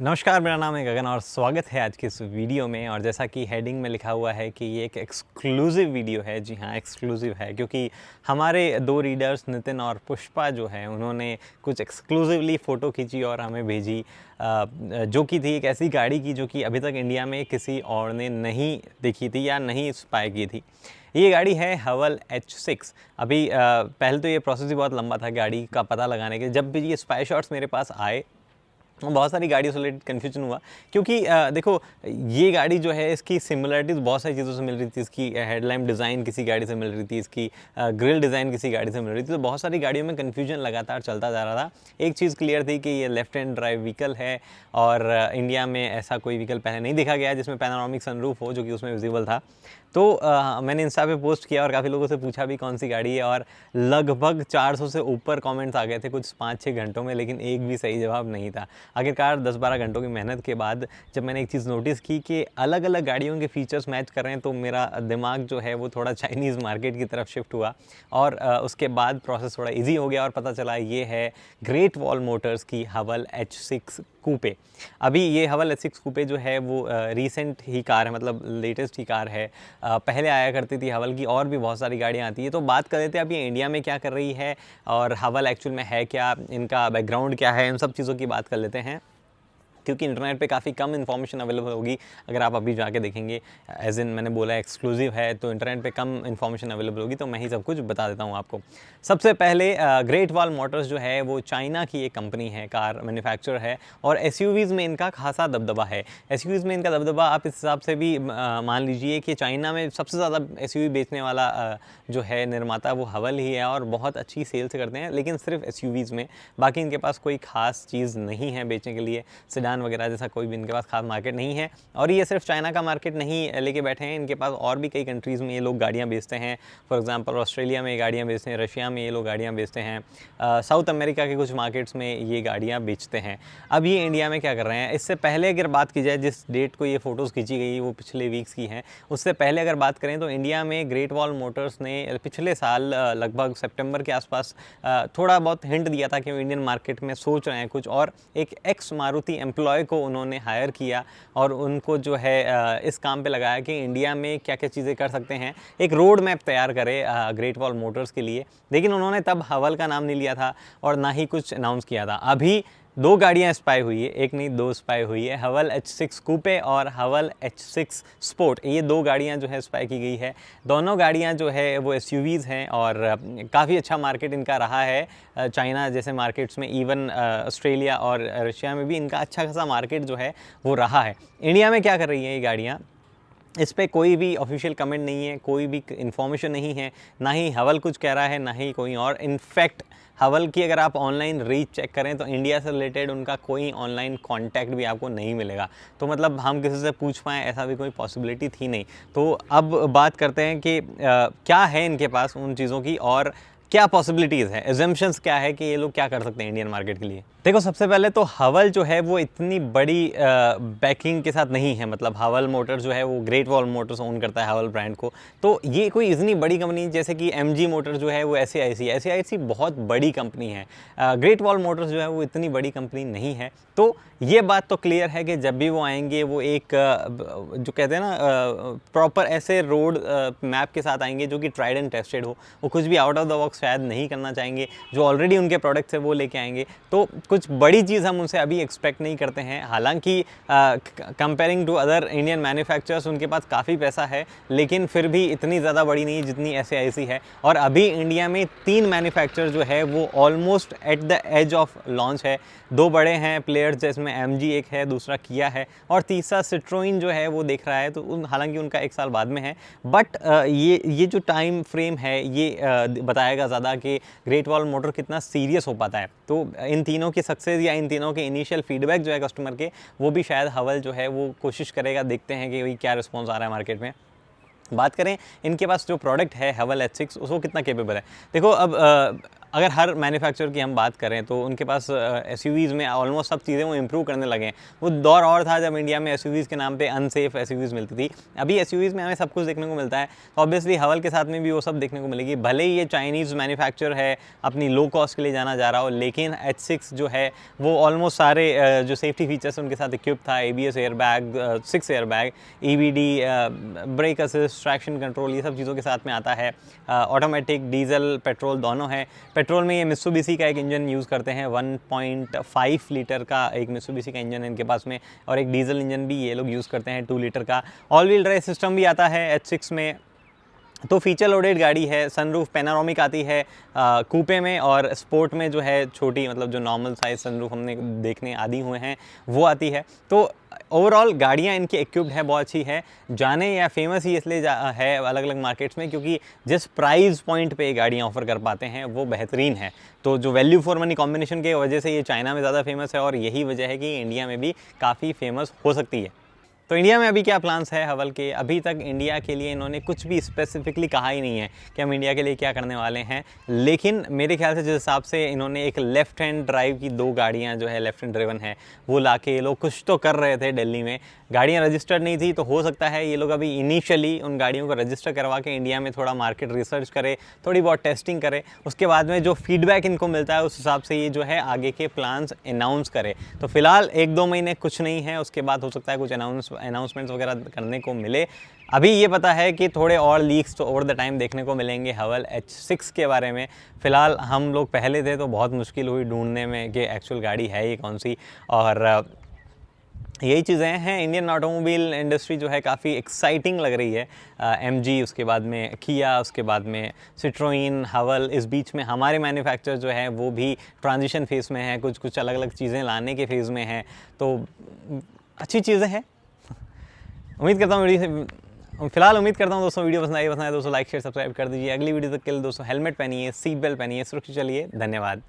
नमस्कार, मेरा नाम है गगन और स्वागत है आज की इस वीडियो में। और जैसा कि हेडिंग में लिखा हुआ है कि ये एक एक्सक्लूसिव वीडियो है। जी हाँ, एक्सक्लूसिव है क्योंकि हमारे दो रीडर्स नितिन और पुष्पा जो है उन्होंने कुछ एक्सक्लूसिवली फ़ोटो खींची और हमें भेजी, जो कि थी एक ऐसी गाड़ी की जो कि अभी तक इंडिया में किसी और ने नहीं देखी थी या नहीं स्पाई की थी। ये गाड़ी है हवल H6। अभी पहले तो ये प्रोसेस ही बहुत लंबा था गाड़ी का पता लगाने के। जब भी ये स्पाई शॉट्स मेरे पास आए बहुत सारी गाड़ियों से रिलेटेड कन्फ्यूजन हुआ क्योंकि देखो, ये गाड़ी जो है इसकी सिमिलरिटीज़ बहुत सारी चीज़ों से मिल रही थी। इसकी हेडलैम्प डिज़ाइन किसी गाड़ी से मिल रही थी, इसकी ग्रिल डिज़ाइन किसी गाड़ी से मिल रही थी। तो बहुत सारी गाड़ियों में कन्फ्यूजन लगातार चलता जा रहा था। एक चीज़ क्लियर थी कि ये लेफ्ट हैंड ड्राइव व्हीकल है और इंडिया में ऐसा कोई व्हीकल पहले नहीं देखा गया जिसमें पैनोरामिक सनरूफ हो, जो कि उसमें विजिबल था। तो मैंने इंस्टा पे पोस्ट किया और काफ़ी लोगों से पूछा भी कौन सी गाड़ी है और लगभग 400 से ऊपर कमेंट्स आ गए थे कुछ 5-6 घंटों में, लेकिन एक भी सही जवाब नहीं था। आखिरकार 10-12 घंटों की मेहनत के बाद जब मैंने एक चीज़ नोटिस की कि अलग अलग गाड़ियों के फीचर्स मैच कर रहे हैं, तो मेरा दिमाग जो है वो थोड़ा चाइनीज़ मार्केट की तरफ शिफ्ट हुआ और उसके बाद प्रोसेस थोड़ा ईजी हो गया और पता चला ये है ग्रेट वॉल मोटर्स की हवल H6 कूपे। अभी ये हवल H6 कूपे जो है वो रीसेंट ही कार है, मतलब लेटेस्ट ही कार है। पहले आया करती थी हवल की और भी बहुत सारी गाड़ियाँ आती हैं। तो बात कर लेते हैं अब ये इंडिया में क्या कर रही है और हवल एक्चुअल में है क्या, इनका बैकग्राउंड क्या है, इन सब चीज़ों की बात कर लेते हैं क्योंकि इंटरनेट पे काफ़ी कम इन्फॉर्मेशन अवेलेबल होगी। अगर आप अभी जाके देखेंगे, एज इन मैंने बोला एक्सक्लूसिव है, तो इंटरनेट पे कम इन्फॉर्मेशन अवेलेबल होगी, तो मैं ही सब कुछ बता देता हूँ आपको। सबसे पहले ग्रेट वॉल मोटर्स जो है वो चाइना की एक कंपनी है, कार मैन्युफैक्चरर है और एसयूवीज़ में इनका खासा दबदबा है। एसयूवीज़ में इनका दबदबा आप इस हिसाब से भी मान लीजिए कि चाइना में सबसे ज़्यादा एसयूवी बेचने वाला जो है निर्माता वो हवल ही है और बहुत अच्छी सेल्स करते हैं, लेकिन सिर्फ एसयूवीज़ में। बाकी इनके पास कोई खास चीज़ नहीं है बेचने के लिए। सेडान वगैरह जैसा कोई भी इनके पास खास मार्केट नहीं है। और ये सिर्फ चाइना का मार्केट नहीं लेके बैठे हैं, इनके पास और भी कई कंट्रीज़ में ये लोग गाड़ियाँ बेचते हैं। फॉर एग्जांपल ऑस्ट्रेलिया में ये गाड़ियाँ बेचते हैं, रशिया में ये लोग गाड़ियाँ बेचते हैं, साउथ अमेरिका के कुछ मार्केट्स में ये गाड़ियाँ बेचते हैं। अब ये इंडिया में क्या कर रहे हैं, इससे पहले अगर बात की जाए, जिस डेट को ये फ़ोटोज़ खींची गई वो पिछले वीक्स की हैं, उससे पहले अगर बात करें तो इंडिया में ग्रेट वॉल मोटर्स ने पिछले साल लगभग सितंबर के आसपास थोड़ा बहुत हिंट दिया था कि वो इंडियन मार्केट में सोच रहे हैं कुछ, और एक एक्स मारुति एम्प्लॉय को उन्होंने हायर किया और उनको जो है इस काम पे लगाया कि इंडिया में क्या क्या चीज़ें कर सकते हैं, एक रोड मैप तैयार करे ग्रेट वॉल मोटर्स के लिए। लेकिन उन्होंने तब हवल का नाम नहीं लिया था और ना ही कुछ अनाउंस किया था। अभी दो गाड़ियाँ स्पाई हुई है, एक नहीं दो स्पाई हुई है, हवल H6 कूपे और हवल H6 स्पोर्ट। ये दो गाड़ियाँ जो है स्पाई की गई है। दोनों गाड़ियाँ जो है वो एसयूवीज़ हैं और काफ़ी अच्छा मार्केट इनका रहा है चाइना जैसे मार्केट्स में। इवन ऑस्ट्रेलिया और रशिया में भी इनका अच्छा खासा मार्केट जो है वो रहा है। इंडिया में क्या कर रही हैं ये गाड़ियाँ, इस पे कोई भी ऑफिशियल कमेंट नहीं है, कोई भी इन्फॉर्मेशन नहीं है, ना ही हवल कुछ कह रहा है ना ही कोई और। इनफैक्ट हवल की अगर आप ऑनलाइन रीच चेक करें तो इंडिया से रिलेटेड उनका कोई ऑनलाइन कांटेक्ट भी आपको नहीं मिलेगा। तो मतलब हम किसी से पूछ पाएँ ऐसा भी कोई पॉसिबिलिटी थी नहीं। तो अब बात करते हैं कि क्या है इनके पास उन चीज़ों की और क्या पॉसिबिलिटीज़ है, एजम्पशंस क्या है कि ये लोग क्या कर सकते हैं इंडियन मार्केट के लिए। देखो, सबसे पहले तो हवल जो है वो इतनी बड़ी बैकिंग के साथ नहीं है। मतलब हवल मोटर्स जो है वो ग्रेट वॉल मोटर्स ओन करता है हवल ब्रांड को, तो ये कोई इतनी बड़ी कंपनी जैसे कि MG मोटर जो है वो SAIC बहुत बड़ी कंपनी है। ग्रेट वॉल मोटर्स जो है वो इतनी बड़ी कंपनी नहीं है। तो ये बात तो क्लियर है कि जब भी वो आएंगे वो एक जो कहते हैं ना प्रॉपर ऐसे रोड मैप के साथ आएंगे जो कि ट्राइड एंड टेस्टेड हो। वो कुछ भी आउट ऑफ द बॉक्स शायद नहीं करना चाहेंगे, जो ऑलरेडी उनके प्रोडक्ट्स है वो लेके आएंगे। तो कुछ बड़ी चीज़ हम उनसे अभी एक्सपेक्ट नहीं करते हैं। हालांकि comparing to other Indian manufacturers उनके पास काफ़ी पैसा है, लेकिन फिर भी इतनी ज़्यादा बड़ी नहीं जितनी SAIC है। और अभी इंडिया में 3 मैन्युफैक्चरर जो है वो almost at the edge of launch है। 2 बड़े हैं प्लेयर्स जिसमें MG एक है, दूसरा किया है और तीसरा सिट्रोइन जो है वो देख रहा है। तो हालांकि उनका 1 साल बाद में है, बट ये जो टाइम फ्रेम है ये बताएगा ज़्यादा कि ग्रेट वॉल मोटर कितना सीरियस हो पाता है। तो इन तीनों की सक्सेस या इन तीनों के इनिशियल फीडबैक जो है कस्टमर के, वो भी शायद हवल जो है वो कोशिश करेगा। देखते हैं कि भाई क्या रिस्पॉन्स आ रहा है मार्केट में। बात करें इनके पास जो प्रोडक्ट है हवल H6 उसको कितना केपेबल है। देखो, अब अगर हर मैन्युफैक्चरर की हम बात करें तो उनके पास एसयूवीज़ में ऑलमोस्ट सब चीज़ें वो इम्प्रूव करने लगे हैं। वो दौर और था जब इंडिया में एसयूवीज़ के नाम पे अनसेफ एसयूवीज़ मिलती थी। अभी एसयूवीज़ में हमें सब कुछ देखने को मिलता है, तो ऑब्वियसली हवल के साथ में भी वो सब देखने को मिलेगी। भले ही ये चाइनीज़ मैन्युफैक्चरर है, अपनी लो कॉस्ट के लिए जाना जा रहा हो, लेकिन H6 जो है वो ऑलमोस्ट सारे जो सेफ्टी फीचर्स उनके साथ इक्विप था। ABS airbag, 6 airbag, EBD, brake assist, traction control, ये सब चीज़ों के साथ में आता है। ऑटोमेटिक, डीजल, पेट्रोल दोनों है। पेट्रोल में ये मित्सुबिशी का एक इंजन यूज़ करते हैं, 1.5 लीटर का एक मित्सुबिशी का इंजन है इनके पास में, और एक डीजल इंजन भी ये लोग यूज़ करते हैं 2 लीटर का। ऑल व्हील ड्राइव सिस्टम भी आता है H6 में। तो फीचर लोडेड गाड़ी है। सनरूफ पैनारोमिक आती है कूपे में, और स्पोर्ट में जो है छोटी, मतलब जो नॉर्मल साइज सनरूफ हमने देखने आदी हुए हैं वो आती है। तो ओवरऑल गाड़ियाँ इनकी इक्विप्ड है, बहुत अच्छी है। जाने या फेमस ही इसलिए है अलग अलग मार्केट्स में क्योंकि जिस प्राइस पॉइंट पे ये गाड़ियाँ ऑफर कर पाते हैं वो बेहतरीन है। तो जो वैल्यू फॉर मनी कॉम्बिनेशन की वजह से ये चाइना में ज़्यादा फेमस है, और यही वजह है कि इंडिया में भी काफ़ी फेमस हो सकती है। तो इंडिया में अभी क्या प्लान्स है हवल के? अभी तक इंडिया के लिए इन्होंने कुछ भी स्पेसिफिकली कहा ही नहीं है कि हम इंडिया के लिए क्या करने वाले हैं। लेकिन मेरे ख्याल से जिस हिसाब से इन्होंने एक लेफ़्ट हैंड ड्राइव की 2 गाड़ियां जो है लेफ़्ट हैंड ड्रिवन है वो लाके ये लोग कुछ तो कर रहे थे दिल्ली में। गाड़ियाँ रजिस्टर्ड नहीं थी, तो हो सकता है ये लोग अभी इनिशियली उन गाड़ियों को रजिस्टर करवा के इंडिया में थोड़ा मार्केट रिसर्च करे, थोड़ी बहुत टेस्टिंग करे, उसके बाद में जो फीडबैक इनको मिलता है उस हिसाब से ये जो है आगे के प्लान्स अनाउंस करे। तो फिलहाल 1-2 महीने कुछ नहीं है, उसके बाद हो सकता है कुछ अनाउंसमेंट्स वगैरह करने को मिले। अभी ये पता है कि थोड़े और लीक्स तो ओवर द टाइम देखने को मिलेंगे हवल H6 के बारे में। फ़िलहाल हम लोग पहले थे तो बहुत मुश्किल हुई ढूंढने में कि एक्चुअल गाड़ी है ये कौन सी, और यही चीज़ें हैं। इंडियन ऑटोमोबाइल इंडस्ट्री जो है काफ़ी एक्साइटिंग लग रही है। MG, उसके बाद में किया, उसके बाद में सिट्रोइन, हवल, इस बीच में हमारे मैन्युफैक्चरर जो है वो भी ट्रांजिशन फेज़ में है, कुछ अलग अलग चीज़ें लाने के फेज़ में हैं। तो अच्छी चीज़ें हैं। उम्मीद करता हूँ फिलहाल उम्मीद करता हूँ दोस्तों वीडियो पसंद आई दोस्तों लाइक शेयर सब्सक्राइब कर दीजिए। अगली वीडियो तक के लिए दोस्तों हेलमेट पहनिए, सीट बेल्ट पहनिए, सुरक्षित चलिए। धन्यवाद।